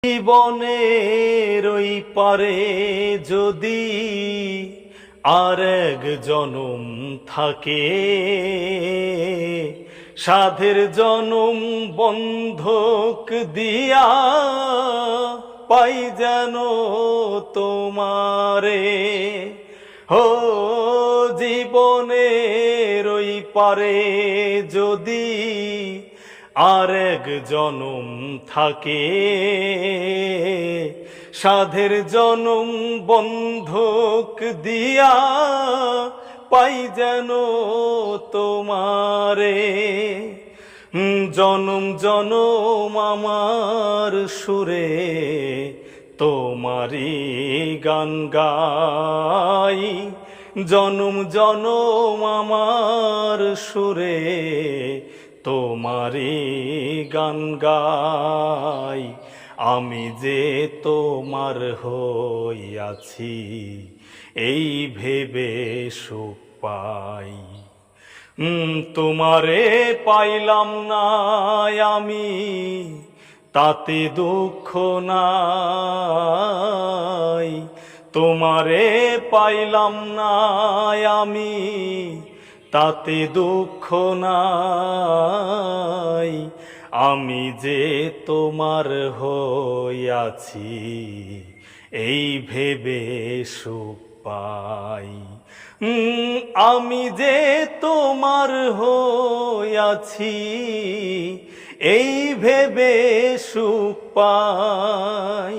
জীবনের ওই পারে যদি আর এক জনম থাকে, সাধের জনম বন্ধক দিয়া পাই যেন তোমারে। হো জীবনের ওই পারে যদি আর এক জনম থাকে, সাধের জনম বন্ধক দিয়া পাই যেন তোমারে। জনম জনম আমার সুরে তোমারি গান গাই, জনম জনম আমার সুরে তোমারি গান গাই। আমি যে তোমার হইয়াছি এই ভেবে সুখ পাই। তোমারে পাইলাম না আমি তাতে দুঃখ নাই, তোমারে পাইলাম না আমি তাতে দুঃখ নাই। আমি যে তোমার হইয়াছি এই ভেবে সুখ পাই। আমি যে তোমার হইয়াছি এই ভেবে সুখ পাই।